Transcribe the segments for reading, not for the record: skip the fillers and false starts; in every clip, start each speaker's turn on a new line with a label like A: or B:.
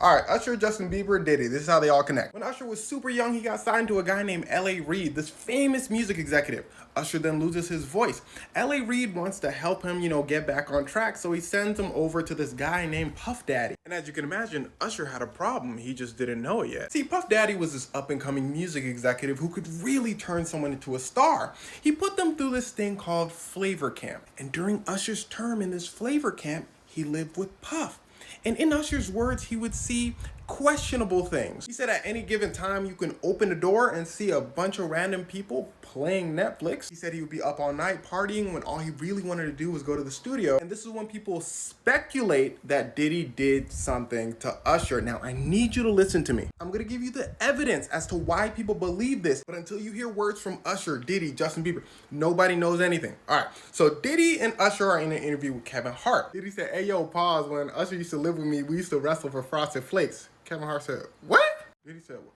A: All right, Usher, Justin Bieber, Diddy. This is how they all connect. When Usher was super young, he got signed to a guy named L.A. Reid, this famous music executive. Usher then loses his voice. L.A. Reid wants to help him, get back on track, so he sends him over to this guy named Puff Daddy. And as you can imagine, Usher had a problem. He just didn't know it yet. See, Puff Daddy was this up-and-coming music executive who could really turn someone into a star. He put them through this thing called Flavor Camp. And during Usher's term in this Flavor Camp, he lived with Puff. And in Usher's words, he would see questionable things. He said at any given time, you can open the door and see a bunch of random people playing Netflix. He said he would be up all night partying when all he really wanted to do was go to the studio. And this is when people speculate that Diddy did something to Usher. Now, I need you to listen to me. I'm gonna give you the evidence as to why people believe this, but until you hear words from Usher, Diddy, Justin Bieber, nobody knows anything. All right, so Diddy and Usher are in an interview with Kevin Hart. Diddy said, "Hey, yo, pause. When Usher used to live with me, we used to wrestle for Frosted Flakes." Kevin Hart said, "What?" Diddy said, "What?"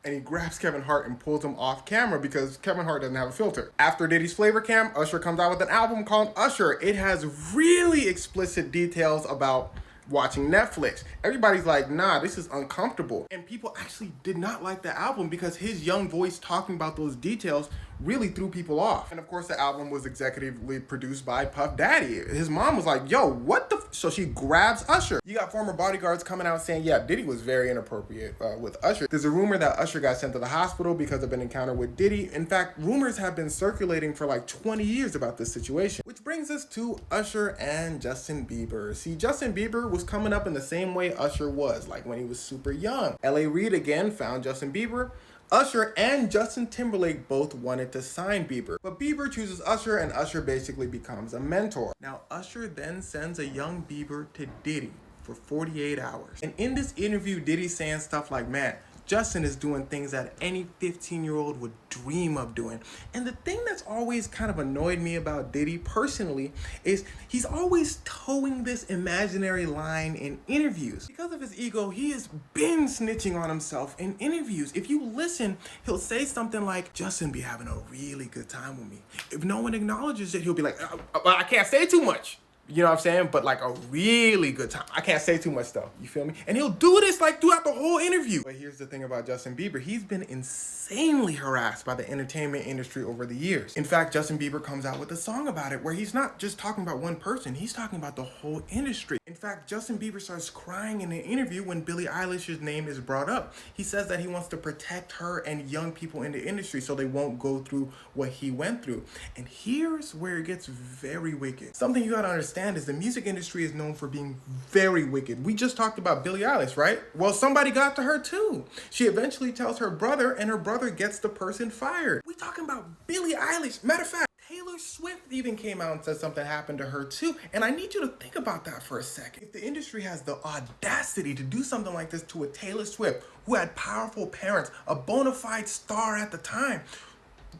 A: And he grabs Kevin Hart and pulls him off camera because Kevin Hart doesn't have a filter. After Diddy's Flavor Camp, Usher comes out with an album called Usher. It has really explicit details about watching Netflix. Everybody's like, nah, this is uncomfortable. And people actually did not like the album because his young voice talking about those details really threw people off. And of course, the album was executively produced by Puff Daddy. His mom was like, yo, what the so she grabs Usher. You got former bodyguards coming out saying, yeah, Diddy was very inappropriate with Usher. There's a rumor that Usher got sent to the hospital because of an encounter with Diddy. In fact, rumors have been circulating for like 20 years about this situation. Which brings us to Usher and Justin Bieber. See, Justin Bieber was coming up in the same way Usher was, like when he was super young. L.A. Reid again found Justin Bieber. Usher and Justin Timberlake both wanted to sign Bieber, but Bieber chooses Usher and Usher basically becomes a mentor. Now, Usher then sends a young Bieber to Diddy for 48 hours. And in this interview, Diddy's saying stuff like, man, Justin is doing things that any 15-year-old would dream of doing. And the thing that's always kind of annoyed me about Diddy personally is he's always towing this imaginary line in interviews. Because of his ego, he has been snitching on himself in interviews. If you listen, he'll say something like, Justin be having a really good time with me. If no one acknowledges it, he'll be like, I can't say too much. You know what I'm saying? But like a really good time. I can't say too much though. You feel me? And he'll do this like throughout the whole interview. But here's the thing about Justin Bieber. He's been insanely harassed by the entertainment industry over the years. In fact, Justin Bieber comes out with a song about it where he's not just talking about one person. He's talking about the whole industry. In fact, Justin Bieber starts crying in an interview when Billie Eilish's name is brought up. He says that he wants to protect her and young people in the industry so they won't go through what he went through. And here's where it gets very wicked. Something you gotta understand is the music industry is known for being very wicked. We just talked about Billie Eilish, right? Well, somebody got to her too. She eventually tells her brother and her brother gets the person fired. We talking about Billie Eilish. Matter of fact, Taylor Swift even came out and said something happened to her too. And I need you to think about that for a second. If the industry has the audacity to do something like this to a Taylor Swift who had powerful parents, a bona fide star at the time,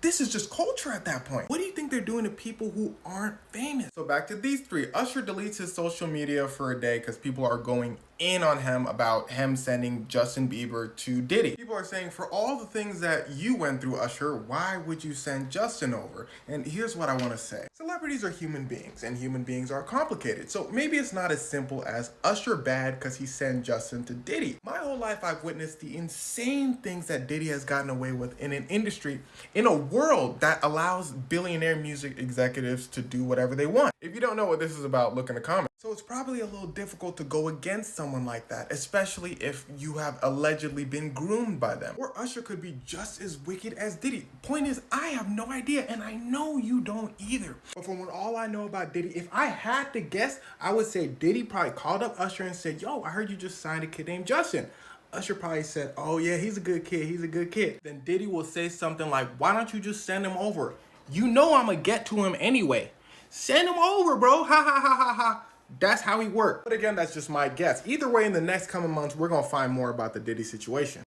A: this is just culture at that point. What do you think they're doing to people who aren't famous? So back to these three. Usher deletes his social media for a day because people are going in on him about him sending Justin Bieber to Diddy. People are saying, for all the things that you went through, Usher, why would you send Justin over? And here's what I want to say. Celebrities are human beings, and human beings are complicated. So maybe it's not as simple as Usher bad because he sent Justin to Diddy. My whole life, I've witnessed the insane things that Diddy has gotten away with in an industry, in a world that allows billionaire music executives to do whatever they want. If you don't know what this is about, look in the comments. So it's probably a little difficult to go against someone like that, especially if you have allegedly been groomed by them. Or Usher could be just as wicked as Diddy. Point is, I have no idea, and I know you don't either. But from what all I know about Diddy, if I had to guess, I would say Diddy probably called up Usher and said, yo, I heard you just signed a kid named Justin. Usher probably said, oh yeah, he's a good kid, he's a good kid. Then Diddy will say something like, why don't you just send him over? You know I'm gonna get to him anyway. Send him over, bro, ha ha ha ha ha. That's how he worked. But again, that's just my guess. Either way, in the next coming months, we're gonna find more about the Diddy situation.